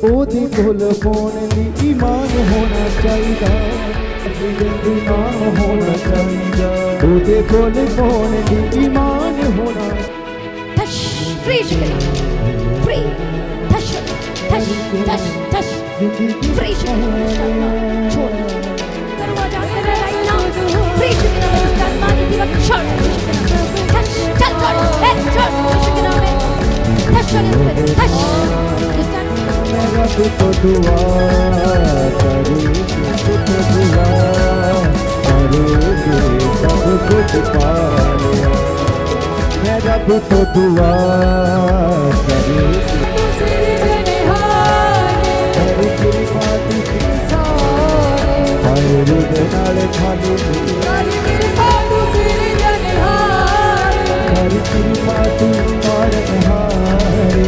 ਉਹਦੇ ਕੋਲ ਪਾਉਣ ਲਈ ਈਮਾਨ ਹੋਣਾ ਚਾਹੀਦਾ, ਈਮਾਨ ਹੋਣਾ ਚਾਹੀਦਾ, ਉਹਦੇ ਕੋਲ ਪਾਉਣ ਲਈ ईमान होना। touch free chicken free touch touch touch touch free chicken छोड़ दरवाजा कर right now free chicken में इसका मानी दिया छोड़ touch चल कर ए छोड़ chicken में touch touch मेरा तो दुआ करेगी, तो दुआ करेगी, सब कुछ पा लिया। मेरा तो दुआ करेगी, हरी तेरी बात की सारे नाले खाली हरी तेरी बात और नहारे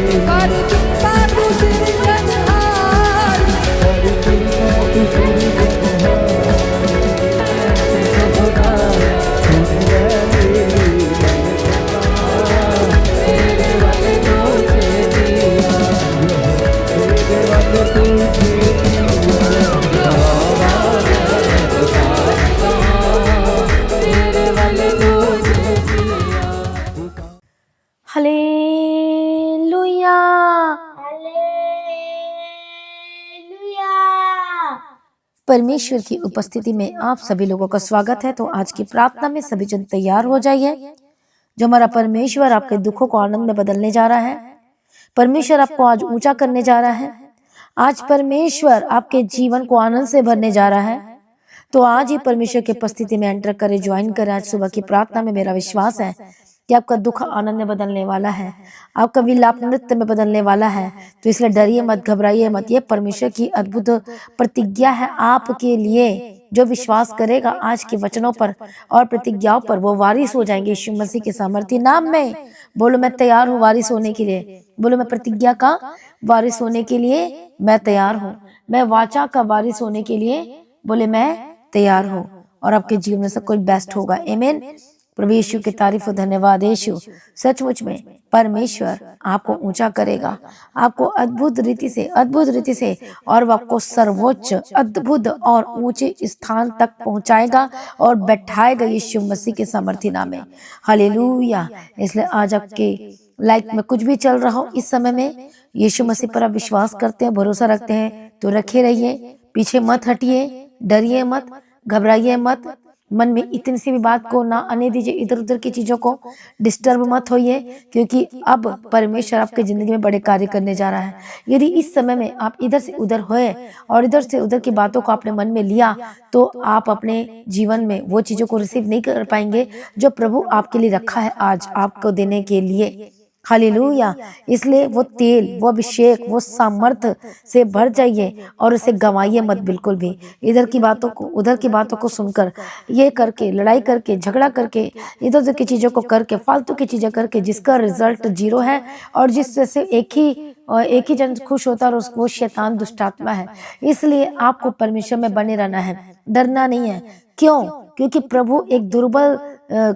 हालेलुया परमेश्वर की उपस्थिति में आप सभी लोगों का स्वागत है। तो आज की प्रार्थना में सभी जन तैयार हो जाइए। जो हमारा परमेश्वर आपके दुखों को आनंद में बदलने जा रहा है, परमेश्वर आपको आज ऊंचा करने जा रहा है, आज परमेश्वर आपके जीवन को आनंद से भरने जा रहा है। तो आज ही परमेश्वर की उपस्थिति में एंटर करें, ज्वाइन करें। आज सुबह की प्रार्थना में मेरा विश्वास है कि आपका दुख आनंद में बदलने वाला है, आपका विलाप नृत्य में बदलने वाला है। तो इसलिए डरिए मत, घबराइए मत। ये परमेश्वर की अद्भुत प्रतिज्ञा है आपके लिए। जो विश्वास करेगा आज के वचनों पर और प्रतिज्ञाओं पर, वो वारिस हो जाएंगे यीशु मसीह के सामर्थी नाम में। बोलो मैं तैयार हूँ वारिस होने के लिए। बोलो मैं प्रतिज्ञा का वारिस होने के लिए मैं तैयार हूँ। मैं वाचा का वारिस होने के लिए बोले मैं तैयार हूँ। और आपके जीवन में सब कुछ बेस्ट होगा। आमीन। प्रभु यीशु की तारीफ और धन्यवाद। यीशु सचमुच में परमेश्वर आपको ऊंचा करेगा, आपको अद्भुत रीति से और वो आपको सर्वोच्च अद्भुत और ऊंचे स्थान तक पहुंचाएगा और बैठाएगा यीशु मसीह के सामर्थी नाम में। हालेलुया। इसलिए आज आपके लाइफ में कुछ भी चल रहा हो इस समय में, यीशु मसीह पर आप विश्वास करते हैं, भरोसा रखते हैं, तो रखे रहिए, पीछे मत हटिए, डरिए मत, घबराइए मत। मन में इतनी सी भी बात को ना आने दीजिए, इधर उधर की चीजों को डिस्टर्ब मत होइए, क्योंकि अब परमेश्वर आपके जिंदगी में बड़े कार्य करने जा रहा है। यदि इस समय में आप इधर से उधर होए और इधर से उधर की बातों को आपने मन में लिया, तो आप अपने जीवन में वो चीजों को रिसीव नहीं कर पाएंगे जो प्रभु आपके लिए रखा है आज आपको देने के लिए। हालेलुया। इसलिए वो तेल, वो अभिषेक, वो सामर्थ्य से भर जाइए और उसे गंवाइए मत बिल्कुल भी। इधर की बातों को उधर की बातों को सुनकर, ये करके, लड़ाई करके, झगड़ा करके, इधर उधर की चीजों को करके, फालतू की चीजें करके, जिसका रिजल्ट जीरो है और जिससे से एक ही जन खुश होता है और वो शैतान दुष्टात्मा है। इसलिए आपको परमेश्वर में बने रहना है, डरना नहीं है। क्यों? क्योंकि प्रभु एक दुर्बल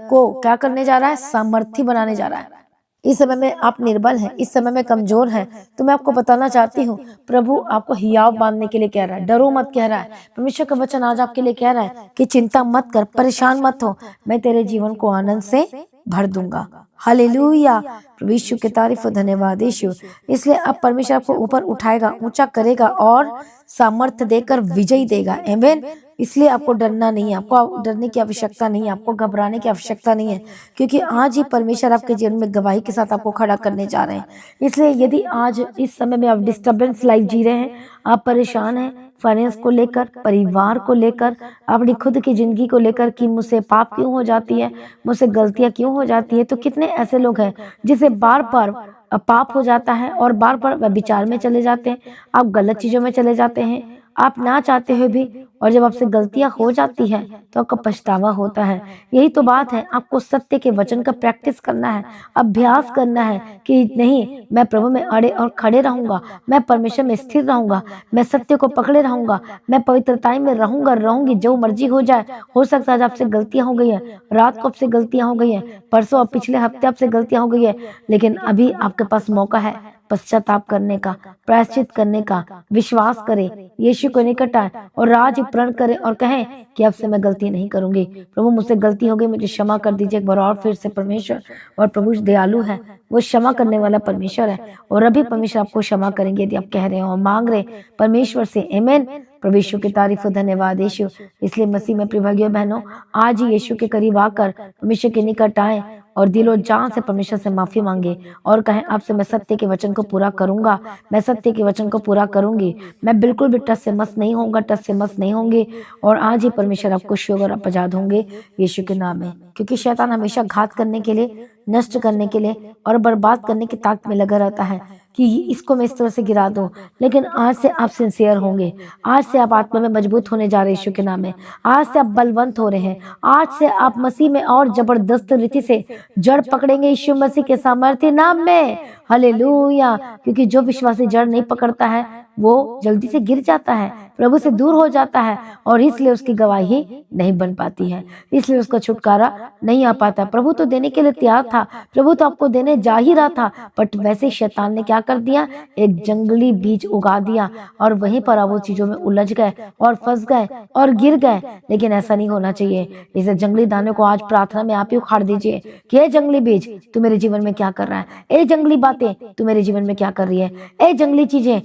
को क्या करने जा रहा है? सामर्थी बनाने जा रहा है। इस समय में आप निर्बल हैं, इस समय में कमजोर हैं, तो मैं आपको बताना चाहती हूँ, प्रभु आपको हियाव बांधने के लिए कह रहा है। डरो मत कह रहा है। परमेश्वर का वचन आज आपके लिए कह रहा है कि चिंता मत कर, परेशान मत हो, मैं तेरे जीवन को आनंद से भर दूंगा। हालेलुया। प्रभु यीशु की तारीफ और धन्यवाद यीशु। इसलिए अब परमेश्वर आपको ऊपर उठाएगा, ऊंचा करेगा और सामर्थ्य देकर विजयी देगा। आमीन। इसलिए आपको डरना नहीं है, आपको डरने की आवश्यकता नहीं है, आपको घबराने की आवश्यकता नहीं है, क्योंकि आज ही परमेश्वर आपके जीवन में गवाही के साथ आपको खड़ा करने जा रहे हैं। इसलिए यदि आज इस समय में आप डिस्टर्बेंस लाइफ जी रहे हैं, आप परेशान हैं फाइनेंस को लेकर, परिवार को लेकर, अपनी खुद की जिंदगी को लेकर कि मुझसे पाप क्यों हो जाती है, मुझसे गलतियां क्यों हो जाती है, तो कितने ऐसे लोग हैं जिसे बार बार पाप हो जाता है और बार बार विचार में चले जाते हैं, आप गलत चीजों में चले जाते हैं, आप ना चाहते हुए भी, और जब आपसे गलतियां हो जाती है तो आपका पछतावा होता है। यही तो बात है, आपको सत्य के वचन का प्रैक्टिस करना है, अभ्यास करना है कि नहीं, मैं प्रभु में अड़े और खड़े रहूंगा, मैं परमेश्वर में स्थिर रहूंगा, मैं सत्य को पकड़े रहूंगा, मैं पवित्रता में रहूंगी, जो मर्जी हो जाए। हो सकता है आज आपसे गलतियां हो गई है, रात को आपसे गलतियां हो गई है, परसों और पिछले हफ्ते आपसे गलतियां हो गई है, लेकिन अभी आपके पास मौका है पश्चाताप करने का, प्रायश्चित करने का, विश्वास करें, यीशु को निकट आए और राज प्रण करें और कहें कि अब से मैं गलती नहीं करूंगी। प्रभु मुझसे गलती हो गई, मुझे क्षमा कर दीजिए। एक बार और फिर से परमेश्वर और प्रभु दयालु है, वो क्षमा करने वाला परमेश्वर है और अभी परमेश्वर आपको क्षमा करेंगे यदि आप कह रहे हो और मांग रहे परमेश्वर से। आमीन। प्रभु यीशु की तारीफ हो, धन्यवाद यीशु। इसलिए मसीह में प्रिय भाइयों बहनों, आज ही यीशु के करीब आकर परमेश्वर के निकट आए और दिलो जान से परमेश्वर से माफी मांगे और कहें आपसे मैं सत्य के वचन को पूरा करूंगा, मैं सत्य के वचन को पूरा करूंगी, मैं बिल्कुल भी टस से मस नहीं होऊंगा, टस से मस नहीं होंगे और आज ही परमेश्वर आपको शुभ और आजाद होंगे यीशु के नाम में। क्योंकि शैतान हमेशा घात करने के लिए, नष्ट करने के लिए और बर्बाद करने की ताक में लगा रहता है कि इसको मैं इस तरह से गिरा दूं। लेकिन आज से आप सिंसियर होंगे, आज से आप आत्मा में मजबूत होने जा रहे हैं यीशु के नाम में, आज से आप बलवंत हो रहे हैं, आज से आप मसीह में और जबरदस्त रीति से जड़ पकड़ेंगे यीशु मसीह के सामर्थ्य नाम में। हालेलुया। क्योंकि जो विश्वासी जड़ नहीं पकड़ता है वो जल्दी से गिर जाता है, प्रभु से दूर हो जाता है और इसलिए उसकी गवाही नहीं बन पाती है, इसलिए उसका छुटकारा नहीं आ पाता। प्रभु तो देने के लिए तैयार था, प्रभु तो आपको देने जा ही रहा था, बट वैसे शैतान ने क्या कर दिया, एक जंगली बीज उगा दिया और वहीं पर आप वो चीजों में उलझ गए और फंस गए और गिर गए। लेकिन ऐसा नहीं होना चाहिए। इस जंगली दाने को आज प्रार्थना में आप ही उखाड़ दीजिए कि ए जंगली बीज तू मेरे जीवन में क्या कर रहा है, ए जंगली बातें तू मेरे जीवन में क्या कर रही है, ए जंगली चीजें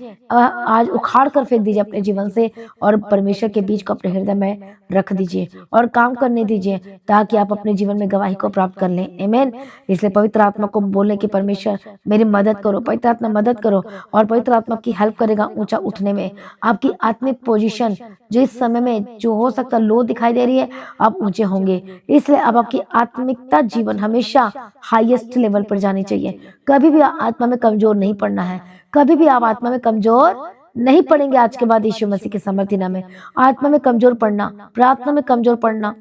आज उखाड़ कर फेंक दीजिए अपने जीवन से और परमेश्वर के बीज को अपने हृदय में रख दीजिए और काम करने दीजिए ताकि आप अपने जीवन में गवाही को प्राप्त कर लें। आमीन। इसलिए पवित्र आत्मा को बोले कि परमेश्वर मेरी मदद करो, पवित्र आत्मा मदद करो और पवित्र आत्मा की हेल्प करेगा ऊंचा उठने में। आपकी आत्मिक पोजीशन जो इस समय में जो हो सकता लो दिखाई दे रही है, आप ऊंचे होंगे। इसलिए अब आपकी आत्मिकता जीवन हमेशा हाईएस्ट लेवल पर जानी चाहिए। कभी भी आत्मा में कमजोर नहीं पड़ना है, कभी भी आप आत्मा में कमजोर नहीं पड़ेंगे। आज के बाद यीशु मसीह के सामर्थ्य नाम में आत्मा में कमजोर पड़ना, प्रार्थना में कमजोर पड़ना,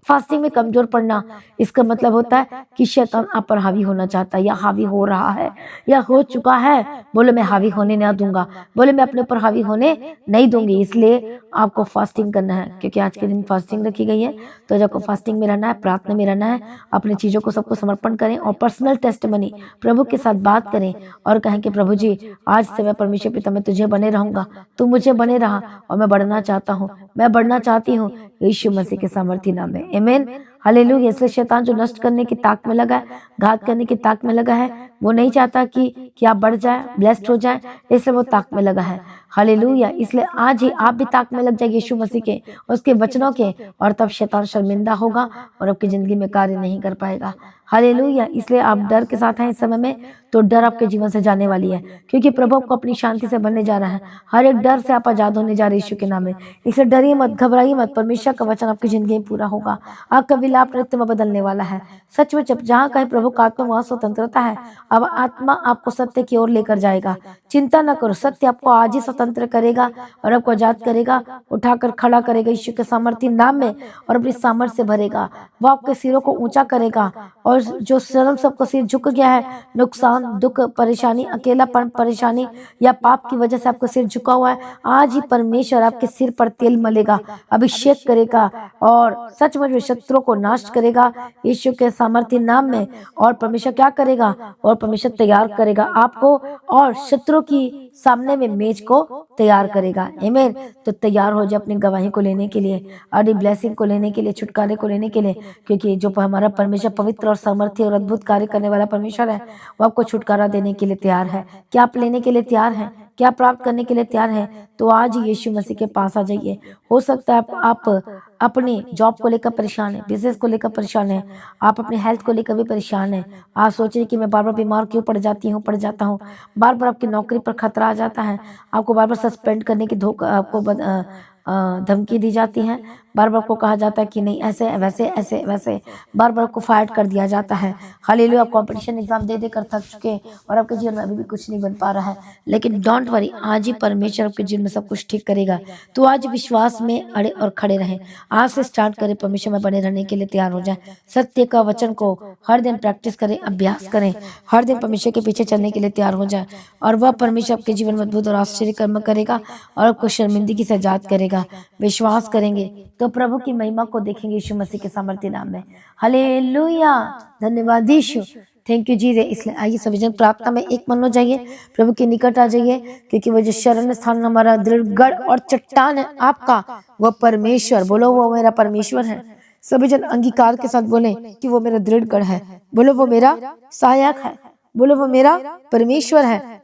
फास्टिंग में कमजोर पड़ना, इसका मतलब होता है कि शैतान आप पर हावी होना चाहता है या हावी हो रहा है या हो चुका है। बोले मैं हावी होने ना दूंगा, बोले मैं अपने ऊपर हावी होने नहीं दूंगी। इसलिए आपको फास्टिंग करना है, क्योंकि आज के दिन फास्टिंग रखी गई है। तो जब आपको फास्टिंग में रहना है, प्रार्थना में रहना है, अपनी चीजों को सबको समर्पण करें और पर्सनल टेस्टिमनी प्रभु के साथ बात करें और कहें कि प्रभु जी आज से मैं परमेश्वर पिता में तुझे बने रहूंगा, तू मुझे बने रहा और मैं बढ़ना चाहता हूँ, मैं बढ़ना चाहती हूँ यीशु मसीह के सामर्थ्य नाम में। आमीन। हालेलुया। इसलिए शैतान जो नष्ट करने की ताक में लगा है, घात करने की ताक में लगा है, वो नहीं चाहता कि आप बढ़ जाए, ब्लेस्ड हो जाए, इसलिए वो ताक में लगा है। हालेलुया। इसलिए आज ही आप भी ताक में लग जाए यीशु मसीह के, उसके वचनों के, और तब शैतान शर्मिंदा होगा और आपकी जिंदगी में कार्य नहीं कर पाएगा। हालेलुया। इसलिए आप डर के साथ हैं इस समय में, तो डर आपके जीवन से जाने वाली है, क्योंकि प्रभु आपको अपनी शांति से भरने जा रहा है। हर एक डर से आप आजाद होने जा रहे यीशु के नाम में। इसलिए डरिए मत, घबराइए मत, परमेश्वर का वचन आपकी जिंदगी में पूरा होगा, आपका विलाप नृत्य में बदलने वाला है। सच में जहाँ कहीं प्रभु का आत्मा वहां स्वतंत्रता है। अब आत्मा आपको सत्य की ओर लेकर जाएगा। चिंता न करो, सत्य आपको आज ही स्वतंत्र करेगा और आपको आजाद करेगा, उठाकर खड़ा करेगा यीशु के सामर्थ्य नाम में और अपनी सामर्थ्य से भरेगा। वो आपके सिरों को ऊंचा करेगा और जो शर्म सबको सिर झुक गया है, नुकसान, दुख, परेशानी, अकेलापन, परेशानी या पाप की वजह से आपको सिर झुका हुआ है, आज ही परमेश्वर आपके सिर पर तेल मलेगा, अभिषेक करेगा और सचमुच में शत्रुओं को नाश करेगा यीशु के सामर्थ्य नाम में। और परमेश्वर क्या करेगा, और परमेश्वर तैयार करेगा आपको और शत्रु की सामने में मेज को तैयार करेगा। आमीन। तो तैयार हो जाए अपनी गवाही को लेने के लिए, अड़ी ब्लेसिंग को लेने के लिए, छुटकारे को लेने के लिए, क्योंकि जो हमारा परमेश्वर पवित्र और सामर्थ्य और अद्भुत कार्य करने वाला परमेश्वर है, वो आपको छुटकारा देने के लिए तैयार है। क्या आप लेने के लिए तैयार हैं? क्या प्राप्त करने के लिए तैयार हैं? तो आज ही यीशु मसीह के पास आ जाइए। हो सकता है आप अपनी जॉब को लेकर परेशान है, बिजनेस को लेकर परेशान है, आप अपने हेल्थ को लेकर भी परेशान है। आप सोच रहे कि मैं बार बार बीमार क्यों पड़ जाता हूँ, बार बार आपकी नौकरी पर खतरा आ जाता है, आपको बार बार सस्पेंड करने की आपको धमकी दी जाती है, बार बार को कहा जाता है कि नहीं ऐसे वैसे ऐसे वैसे, बार बार को फाइट कर दिया जाता है। हालेलुया। आप कंपटीशन एग्जाम दे कर थक चुके और आपके जीवन में अभी भी कुछ नहीं बन पा रहा है, लेकिन डोंट वरी, आज ही परमेश्वर आपके जीवन में सब कुछ ठीक करेगा। तो आज विश्वास में अड़े और खड़े रहें, आज से स्टार्ट करें, परमेश्वर में बने रहने के लिए तैयार हो जाए। सत्य का वचन को हर दिन प्रैक्टिस करें, अभ्यास करें, हर दिन परमेश्वर के पीछे चलने के लिए तैयार हो जाए और वह परमेश्वर आपके जीवन में अद्भुत और आश्चर्य कर्म करेगा और आपको शर्मिंदगी से आजाद करेगा। विश्वास करेंगे तो प्रभु की महिमा को देखेंगे यीशु मसीह के सामर्थ्य नाम में। हालेलुया। धन्यवाद यीशु, थैंक यू जीसस। इसलिए आइए सभी जन प्रार्थना में एक मन हो जाइए, प्रभु के निकट आ जाइए, क्योंकि वो जो शरण स्थान हमारा दृढ़ और चट्टान है आपका, वो परमेश्वर, बोलो वो मेरा परमेश्वर है। सभी जन अंगीकार के साथ बोले कि वो मेरा दृढ़ गढ़ है, बोलो वो मेरा सहायक है, बोलो वो मेरा परमेश्वर है।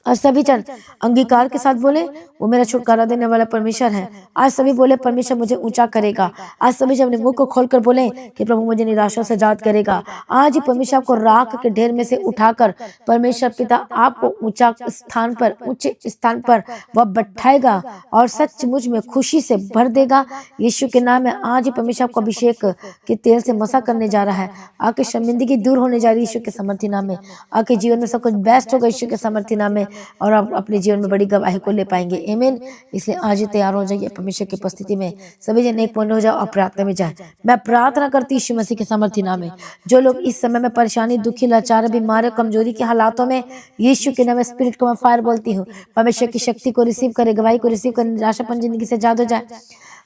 और सभी जन अंगीकार के साथ बोले वो मेरा छुटकारा देने वाला परमेश्वर है। आज सभी बोले परमेश्वर मुझे ऊंचा करेगा। आज सभी जन अपने मुंह को खोलकर बोले कि प्रभु मुझे निराशा से आजाद करेगा। आज ही परमेश्वर आपको राख के ढेर में से उठाकर परमेश्वर पिता आपको ऊंचा स्थान पर, ऊंचे स्थान पर वह बैठाएगा और सचमुच में खुशी से भर देगा। यीशु के नाम में आज ही परमेश्वर आपको अभिषेक के तेल से मसा करने जा रहा है। आपकी शर्मिंदगी दूर होने जा रही है यीशु के समर्थी नाम में। आपके जीवन में सब कुछ बेस्ट होगा यीशु के समर्थी नाम में, और आप अपने जीवन में बड़ी गवाही को ले पाएंगे। आमीन। इसलिए आज ही तैयार हो जाइए परमेश्वर की उपस्थिति में। सभी जन एक मन हो जाओ और प्रार्थना में जाए। मैं प्रार्थना करती यीशु मसीह के सामर्थ्य नाम में, जो लोग इस समय में परेशानी, दुखी, लाचार, बीमार, कमजोरी के हालातों में, यीशु के नाम में स्पिरिट को मैं फायर बोलती हूँ, परमेश्वर की शक्ति को रिसीव करे, गवाही को रिसीव करे, निराशापन जिंदगी से आजाद हो जाए।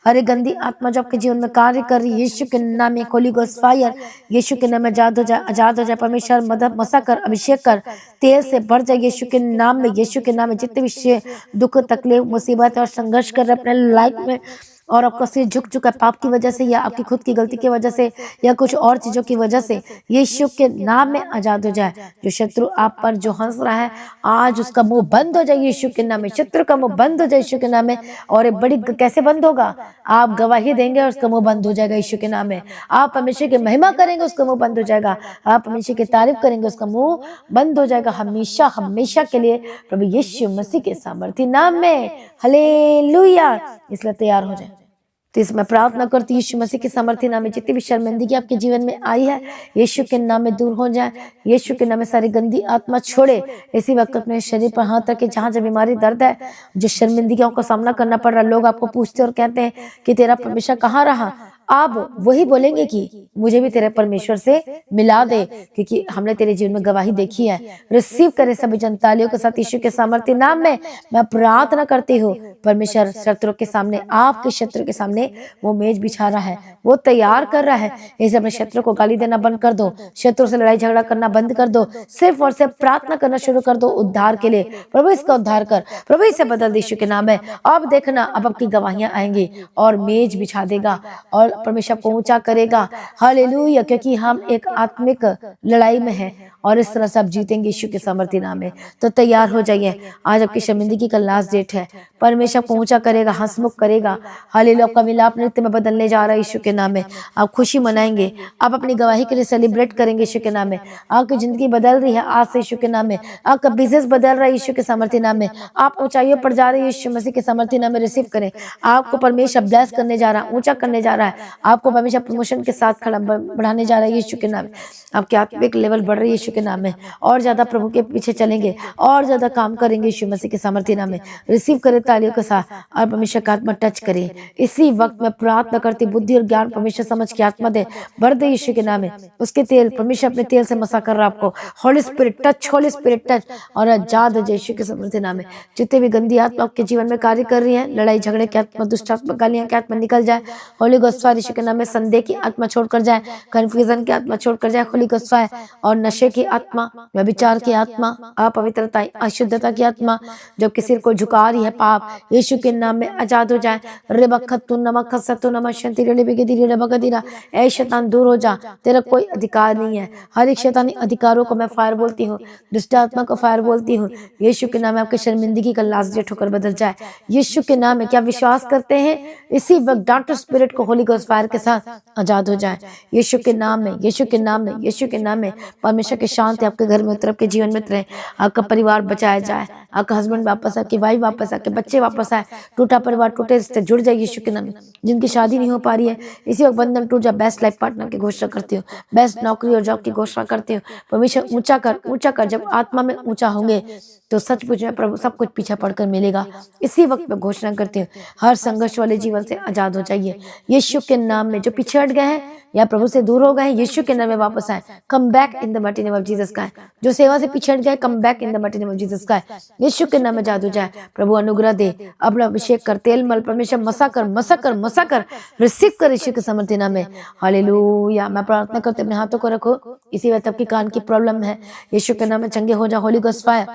हरे गंदी आत्मा जो आपके जीवन में कार्य कर रही है, यीशु के नाम में होली गोस्ट फायर, यीशु के नाम में आजाद हो जाए, आजाद हो जाए। परमेश्वर मदद मसा कर, अभिषेक कर, तेल से भर जाए यीशु के नाम में। यीशु के नाम में जितने भी दुख, तकलीफ, मुसीबत और संघर्ष कर रहे अपने लाइफ में, और आपका सिर झुक चुका है पाप की वजह से, या आपकी खुद की गलती की वजह से, या कुछ और चीजों की वजह से, यीशु के नाम में आजाद हो जाए। जो शत्रु आप पर जो हंस रहा है, आज उसका मुंह बंद हो जाए यीशु के नाम में। शत्रु का मुंह बंद हो जाए यीशु के नाम में। और एक बड़ी कैसे बंद होगा? आप गवाही देंगे और उसका मुंह बंद हो जाएगा यीशु के नाम में। आप परमेश्वर की महिमा करेंगे, उसका मुंह बंद हो जाएगा। आप परमेश्वर की तारीफ करेंगे, उसका मुंह बंद हो जाएगा हमेशा हमेशा के लिए, प्रभु यीशु मसीह के सामर्थी नाम में। हालेलुया। इसलिए तैयार हो जाए। तो इसमें प्रार्थना करती यीशु मसीह के सामर्थ्य नाम में जितनी भी शर्मिंदगी आपके जीवन में आई है, यीशु के नाम में दूर हो जाए। यीशु के नाम में सारी गंदी आत्मा छोड़े। इसी वक्त अपने शरीर पर हाथ रखे, जहाँ जहाँ बीमारी, दर्द है, जो शर्मिंदगियों का सामना करना पड़ रहा है, लोग आपको पूछते और कहते हैं कि तेरा परमेश्वर कहाँ रहा, आप वही बोलेंगे कि मुझे भी तेरे परमेश्वर से मिला दे, क्योंकि हमने तेरे जीवन में गवाही देखी है। रिसीव करे सभी जनतालियों के साथ यीशु के सामर्थ्य नाम में मैं प्रार्थना करती हूँ। परमेश्वर शत्रु के सामने, आपके शत्रु के सामने वो मेज बिछा रहा है, वो तैयार कर रहा है। इसे अपने शत्रु को गाली देना बंद कर दो, शत्रु से लड़ाई झगड़ा करना बंद कर दो, सिर्फ और सिर्फ प्रार्थना करना शुरू कर दो उद्धार के लिए। प्रभु इसका उद्धार कर, प्रभु इसे बदल दे यीशु के नाम में। अब देखना, अब आपकी गवाहियां आएंगी और मेज बिछा देगा और परमेश्वर को ऊंचा करेगा। हालेलुया। क्योंकि हम एक आत्मिक लड़ाई में हैं और इस तरह से आप जीतेंगे यीशु के सामर्थ्य नाम में। तो तैयार हो जाइए। आज आपकी शर्मिंदगी का लास्ट डेट है। परमेश्वर को ऊंचा करेगा, हंसमुख करेगा। हालेलुया। आपका विलाप नृत्य में बदलने जा रहा है यीशु के नाम में। आप खुशी मनाएंगे, आप अपनी गवाही के लिए सेलिब्रेट करेंगे यीशु के नाम में। आपकी जिंदगी बदल रही है आज से यीशु के नाम में। आपका बिजनेस बदल रहा है यीशु के सामर्थ्य नाम में। आप ऊंचाइयों पर जा रहे हैं यीशु मसीह के सामर्थ्य नाम में। रिसीव करें। आपको परमेश्वर ब्लेस करने जा रहा है, ऊंचा करने जा रहा है। आपको परमेश्वर प्रमोशन के साथ खड़ा बढ़ाने जा रहा है यीशु के नाम में। आपकी आत्मिक लेवल बढ़ रही है यीशु के नाम में। और ज्यादा प्रभु के पीछे चलेंगे, और ज्यादा काम करेंगे यीशु मसीह के सामर्थ्य नाम में। रिसीव करें तालियों के साथ और परमेश्वर का आत्मा टच करे। इसी वक्त में प्रार्थना करती, बुद्धि और ज्ञान परमेश्वर समझ के आत्मा दे, भर दे यीशु के नाम में। उसके तेल, परमेश्वर अपने तेल से मसा कर रहा है आपको। Holi spirit touch, Holi spirit touch, और आजाद हो जाए यीशु के सामर्थ्य नाम में। जितने भी गंदी आत्मा आपके जीवन में कार्य कर रही है, लड़ाई झगड़े की आत्मा, दुष्ट आत्मा, गालियां की आत्मा निकल जाए होली गोस्ट फायर यीशु के नाम में। संदेह की आत्मा छोड़कर जाए, कंफ्यूजन की आत्मा छोड़कर जाए होली गोस्ट फायर। और नशे की आत्मा, व्यभिचार की आत्मा, अपवित्रता, अशुद्धता की आत्मा जो किसी को झुका रही है, पाप, यीशु के नाम में आजाद हो जाए। ऐ शैतान दूर हो जा, तेरा कोई अधिकार नहीं है। हर एक शैतानी अधिकारों को मैं फायर बोलती हूँ, दुष्ट आत्मा को फायर बोलती हूँ। यीशु के नाम में आपकी शर्मिंदगी का लास्ट डेट होकर बदल जाए यीशु के नाम में। क्या विश्वास करते हैं? इसी वक्त डांटो स्पिरिट को होली गोस्ट फायर के साथ आजाद हो जाए यीशु के नाम में, यीशु के नाम में, यीशु के नाम में। परमेश्वर की शांति आपके घर में उतरे, आपके जीवन में उतरे। आपका परिवार बचाया जाए, आपका हस्बैंड वापस आए, वाइफ वापस आए, बच्चे वापस आए। टूटा परिवार, टूटे रिश्ते जुड़ जाए यीशु के नाम में। जिनकी शादी नहीं हो पा रही है, इसी वक्त बंधन टूट जाए। बेस्ट लाइफ पार्टनर की घोषणा करती हूँ, बेस्ट नौकरी और जॉब की घोषणा करती हूँ। परमेश्वर ऊंचा कर, ऊंचा कर। जब आत्मा में ऊंचा होंगे तो सचमुच में प्रभु सब कुछ पीछे पड़कर मिलेगा। इसी वक्त मैं घोषणा करती हूँ, हर संघर्ष वाले जीवन से आजाद हो जाइए यीशु के नाम में। जो पीछे हट गए हैं या प्रभु से दूर हो गए हैं, यीशु के नाम में वापस आए, come back in the mighty name of Jesus Christ. जो सेवा से पीछे हट गए, come back in the mighty name of Jesus Christ. यीशु के नाम में आजाद हो जाए। प्रभु अनुग्रह दे, अपना अभिषेक कर, तेल मल परमेश्वर मसा कर, मसा कर, मसा कर, रिसीव कर यीशु के समर्थी नाम में। हालेलुया। मैं प्रार्थना करते अपने हाथों को रखो। इसी वक्त आपकी कान की प्रॉब्लम है, यीशु के नाम में चंगे हो जाओ। होली गोस्ट फायर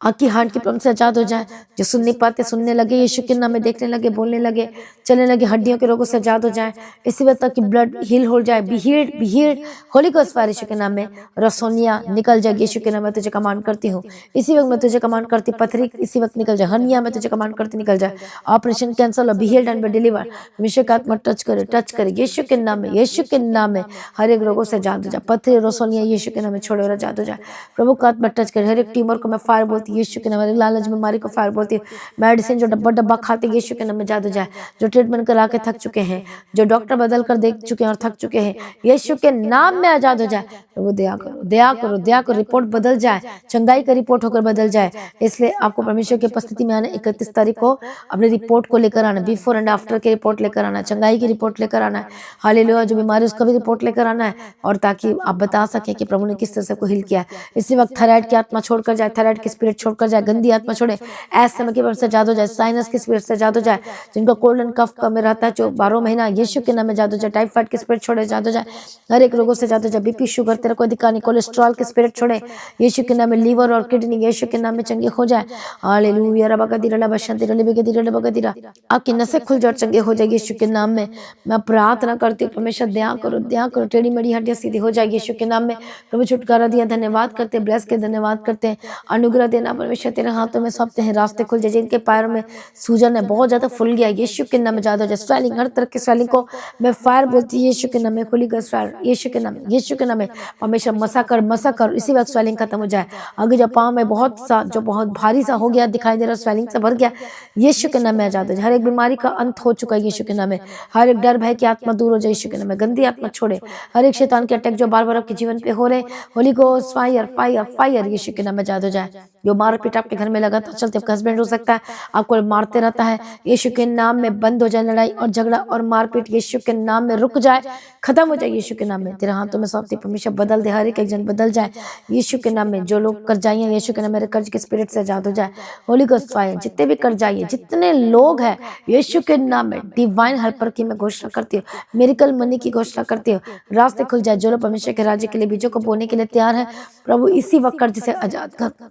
आपकी हार्ट की प्रॉब्लम से आजाद हो जाए। जो सुन नहीं पाते सुनने लगे, यीशु के नाम में देखने लगे, बोलने लगे, चलने लगे, हड्डियों के रोगों से आजाद हो जाए। इसी वक्त तक कि ब्लड हील हो जाए। Be healed holy ghost fire यीशु के नाम में। रसोनिया निकल जाए यीशु के नाम में, तुझे कमांड करती हूँ। इसी वक्त मैं तुझे कमांड करती, पथरी इसी वक्त निकल जाए। हनिया मैं तुझे कमांड करती, निकल जाए। Operation cancel, be healed and B deliver. हमेशा का आत्मा टच करे यीशु के नाम में, यीशु के नाम में। हर एक रोगों से आजाद हो जाए। पथरी रसोनिया यीशु के नाम में छोड़े और आजाद हो जाए। प्रभु का आत्मा टच करे। हर एक ट्यूमर को मैं फायर बोलती यीशु के नाम में। लालच बीमारी को फायर बोलती हूँ। मेडिसिन जो डब्बा खाते यीशु के नाम में आजाद हो जाए। जो ट्रीटमेंट करा के थक चुके हैं, जो डॉक्टर बदल कर देख चुके हैं और थक चुके हैं, यीशु के नाम में आजाद हो जाए। प्रभु दया करो, दया करो, दया करो। रिपोर्ट बदल जाए, चंगाई का रिपोर्ट होकर बदल जाए। इसलिए आपको परमेश्वर की उपस्थिति में आना। 31 तारीख को अपनी रिपोर्ट को लेकर आना, बिफोर एंड आफ्टर की रिपोर्ट लेकर आना, चंगाई की रिपोर्ट लेकर आना है। हालेलुया। जो बीमारी उसका भी रिपोर्ट लेकर आना है, और ताकि आप बता सकें कि प्रभु ने किस तरह से को हिल किया है। इसी वक्त थायराइड की आत्मा छोड़कर जाए, थायराइड की स्पिरिट छोड़कर जाए, गंदी आत्मा छोड़े, एस्थमा की से आजाद हो जाए, साइनस की स्पिरिट से आजाद हो जाए, जिनको कोल्ड एंड कफ का में रहता है जो 12 महीना, यीशु के नाम में आजाद हो जाए। टाइफाइड की स्पिरिट छोड़े, आजाद हो जाए। हर एक रोगों से आजाद हो जाए। बीपी शुगर तेरा कोई अधिकार नहीं। कोलेस्ट्रॉल की स्पिरिट छोड़े यीशु के नाम में। लीवर और किडनी यीशु के नाम में चंगे हो जाए। हालेलुया। रबगदिरा लबशंतिरा लिबगदिरा लबगदिरा। आपकी नसें खुल जाए, चंगे हो जाए यीशु के नाम में। मैं प्रार्थना करती हूँ, परमेश्वर दया करो, दया करो। टेढ़ी मेढ़ी हड्डियां सीधी हो जाए यीशु के नाम में। प्रभु छुटकारा दिया, धन्यवाद करते हैं, ब्लेस के धन्यवाद करते हैं। अनुग्रह देना परमेश्वर तेरे हाथों में सौंपते हैं। रास्ते खुल जाए। जिनके पैरों में सूजन है, बहुत ज्यादा फुल गया, यीशु के नाम में ज्यादा हो जाए। स्वेलिंग, हर तरह की स्वेलिंग को मैं फायर बोलती हूँ यीशु के नाम में। होली गोस्ट फायर यीशु के नाम में, यीशु के नाम में। परमेश्वर मसा कर, इसी वक्त स्वेलिंग खत्म हो जाए। आगे जो पाँव में बहुत सा, जो बहुत भारी सा हो गया दिखाई दे रहा, स्वेलिंग से भर गया, यीशु के नाम में आजाद हो जाए। हर एक बीमारी का अंत हो चुका है यीशु के नाम में। हर एक डर भय की आत्मा दूर हो जाए यीशु के नाम में। गंदी आत्मा छोड़े। हर एक शैतान के अटैक जो बार बार आपके जीवन पे हो रहे, holy ghost fire fire fire यीशु के नाम में आजाद हो जाए। जो मारपीट आपके घर में लगातार चलते, आपका हस्बैंड हो सकता है आपको मारते रहता है, यीशु के नाम में बंद हो जाए। लड़ाई और झगड़ा और मारपीट यीशु के नाम में रुक जाए, खत्म हो जाए यीशु के नाम में। तेरे हाथों में सौंपती परमेश्वर बदल दे, हर एक जन बदल जाए यीशु के नाम में। जो लोग कर्जाई हैं यीशु के नाम, मेरे कर्ज के स्पिरिट से आजाद हो जाए। Holi ghost fire. जितने भी कर्जाई, जितने लोग हैं यीशु के नाम में, डिवाइन हेल्पर की मैं घोषणा करती हूँ, मिरेकल मनी की घोषणा करती हूँ। रास्ते खुल जाए। जो लोग परमेश्वर के राज्य के लिए बीजों को बोने के लिए तैयार है, प्रभु इसी वक्त कर्ज से आजाद कर।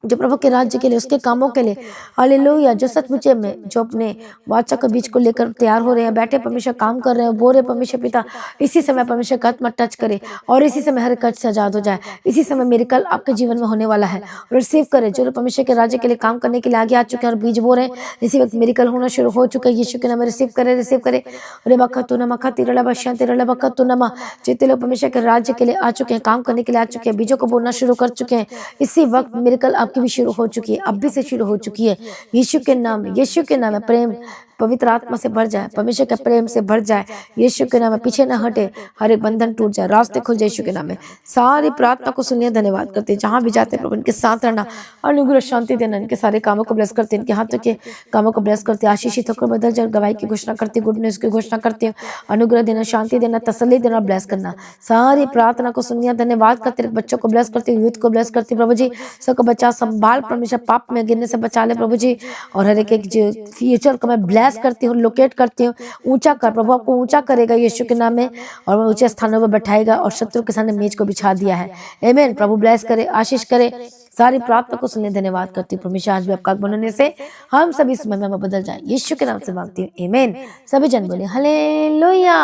जो प्रभु के राज्य के लिए, उसके कामों के लिए, हालेलुया। जो सचमुच में जो अपने वाचा के बीच को लेकर तैयार हो रहे हैं, बैठे परमेश्वर काम कर रहे हैं, बोल रहे परमेश्वर पिता, इसी समय परमेश्वर का आत्मा टच करे और इसी समय हर कर्ज से आजाद हो जाए। इसी समय मिरेकल आपके जीवन में होने वाला है। रिसीव करे। जो परमेश्वर के राज्य के लिए काम करने के लिए आगे आ चुके हैं और बीज बो रहे हैं, इसी वक्त मिरेकल होना शुरू हो चुका है यीशु के नाम में। रिसीव करे, रिसीव करे। अरे बखतु नमा खतिरला बश्या तिरला बखतु नमा। जितने लोग परमेश्वर के राज्य के लिए आ चुके हैं, काम करने के लिए आ चुके हैं, बीजों को बोलना शुरू कर चुके हैं, इसी वक्त मिरेकल आपकी भी शुरू हो चुकी है, अब भी से शुरू हो चुकी है यीशु के नाम में। यीशु के नाम में प्रेम पवित्र आत्मा से भर जाए, परमेश्वर के प्रेम से भर जाए यीशु के नाम में। पीछे न हटे, हर एक बंधन टूट जाए, रास्ते खुल जाए यीशु के नाम में। सारी प्रार्थना को सुनिए, धन्यवाद करते हैं। जहां भी जाते हैं प्रभु इनके साथ रहना, अनुग्रह शांति देना, इनके सारे कामों को ब्लेस करते हैं, इनके हाथों के कामों को ब्लेस करते हैं। आशीषित होकर बदल जाए। गवाही की घोषणा करती है, गुड न्यूज की घोषणा करती है। अनुग्रह देना, शांति देना, तसल्ली देना, ब्लेस करना। सारी प्रार्थना को सुनिए, धन्यवाद करते हैं। बच्चों को ब्लेस करते हैं, यूथ को ब्लेस करती है प्रभु जी। सबको बचा संभाल, परमेश्वर पाप में गिरने से बचा ले प्रभु जी। और हर एक जो फ्यूचर को मैं ब्लेस करती हूँ, लोकेट करती हूँ, ऊंचा कर। प्रभु आपको ऊंचा करेगा यीशु के नाम में, और वो ऊंचे स्थानों पर बैठाएगा और शत्रु के सामने मेज को बिछा दिया है। आमीन। प्रभु ब्लेस करे, आशीष करे। सारी प्रार्थना को सुनने धन्यवाद करती हूँ परमेश्वर। आज भी आपका बनने से हम सभी समय में बदल जाए, यीशु के नाम से मांगती हूँ, आमीन। सभी जन बोले हालेलुया।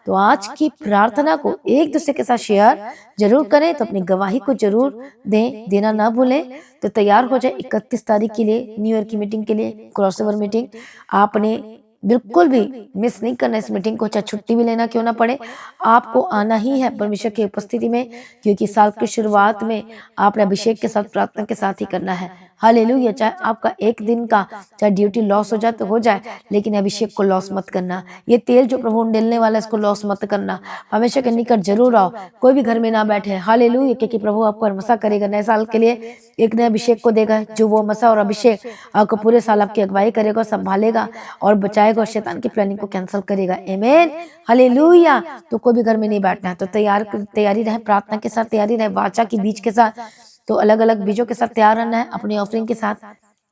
तो आज की प्रार्थना को एक दूसरे के साथ शेयर जरूर करें, तो अपनी गवाही को जरूर देना ना भूलें। तो तैयार हो जाए 31 तारीख के लिए, न्यू ईयर की मीटिंग के लिए, क्रॉसओवर मीटिंग। आपने बिल्कुल भी मिस नहीं करना इस मीटिंग को, चाहे छुट्टी भी लेना क्यों ना पड़े, आपको आना ही है परमेश्वर की उपस्थिति में, क्योंकि साल की शुरुआत में आपने अभिषेक के साथ, प्रार्थना के साथ ही करना है। हालेलुया। चाहे आपका एक दिन का चाहे ड्यूटी लॉस हो जाए तो हो जाए, लेकिन अभिषेक को लॉस मत करना। ये तेल जो प्रभु डालने वाला है इसको लॉस मत करना। हमेशा के निकट जरूर आओ, कोई भी घर में ना बैठे। हालेलुया, क्योंकि प्रभु आपको हमेशा करेगा, नए साल के लिए एक नए अभिषेक को देगा, जो वो मसा और अभिषेक आपको पूरे साल आपकी अगुवाई करेगा, संभालेगा और बचाएगा और शैतान की प्लानिंग को कैंसिल करेगा। आमीन, हालेलुया। तो कोई भी घर में नहीं बैठना है, तो तैयारी रहे, प्रार्थना के साथ तैयारी रहे, वाचा की बीज के साथ, तो अलग अलग बीजों के साथ तैयार रहना है, अपनी ऑफरिंग के साथ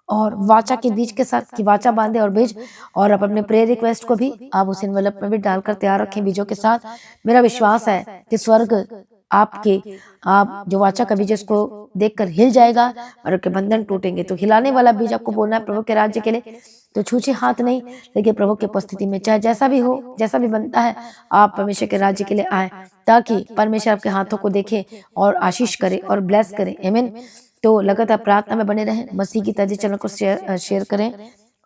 और वाचा के बीज के साथ कि वाचा बांधे और बीज, और आप अपने प्रेयर रिक्वेस्ट को भी आप उस एनवेलप में भी डालकर तैयार रखें बीजों के साथ। मेरा विश्वास है कि स्वर्ग आपके आप जो वाचा का बीज उसको देखकर हिल जाएगा और आपके बंधन टूटेंगे। तो हिलाने वाला बीज आपको बोलना है प्रभु के राज्य के लिए, तो छूछे हाथ नहीं, लेकिन प्रभु की उपस्थिति में चाहे जैसा भी हो, जैसा भी बनता है, आप परमेश्वर के राज्य के लिए आए, ताकि परमेश्वर आपके हाथों को देखे और आशीष करे और ब्लेस करे। आमीन। तो लगातार प्रार्थना में बने रहें, मसीह की ताजी चैनल को शेयर करें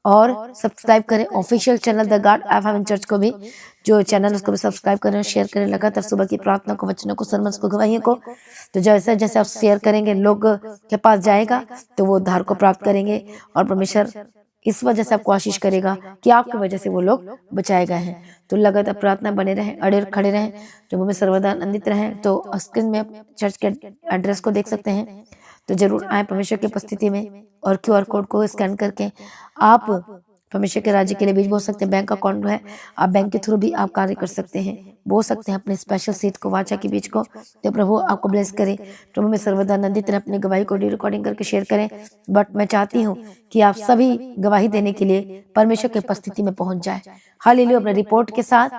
और सब्सक्राइब करें। Official channel the God of haven church को भी, जो चैनल उसको भी सब्सक्राइब करें, शेयर करें लगातार सुबह की प्रार्थना को, वचनों को, सरमन को, गवाहियों को। तो जैसे जैसे आप शेयर करेंगे लोग के पास जाएगा, तो वो उद्धार को प्राप्त करेंगे और परमेश्वर इस वजह से आपको आशीष करेगा कि आपकी वजह से वो लोग बचाए गए हैं। तो लगातार प्रार्थना बने रहें, अड़े खड़े रहें, प्रभु में सर्वदा आनंदित रहें। तो स्क्रीन में चर्च के एड्रेस को देख सकते हैं, तो जरूर आए परमेश्वर की उपस्थिति में और QR कोड को स्कैन करके आप परमेश्वर के राज्य के लिए बीज बो सकते हैं। बैंक अकाउंट है, आप बैंक के थ्रू भी आप कार्य कर सकते हैं, बो सकते हैं अपने स्पेशल सीट को, वाचा के बीज को। तो प्रभु आपको ब्लेस करे, प्रभु में सर्वदा आनंदित रहे। अपनी गवाही को रिकॉर्डिंग करके शेयर करें। बट मैं चाहती हूँ कि आप सभी गवाही देने के लिए परमेश्वर की उपस्थिति में पहुंच जाए। हालेलुया। अपने रिपोर्ट के साथ,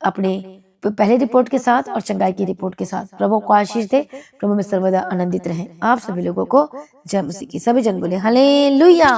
अपने पहले रिपोर्ट के साथ और चंगाई की रिपोर्ट के साथ प्रभु को आशीष दे, प्रभु में सर्वदा आनंदित रहें। आप सभी लोगों को जय मसीह की। सभी जन बोले हालेलुया।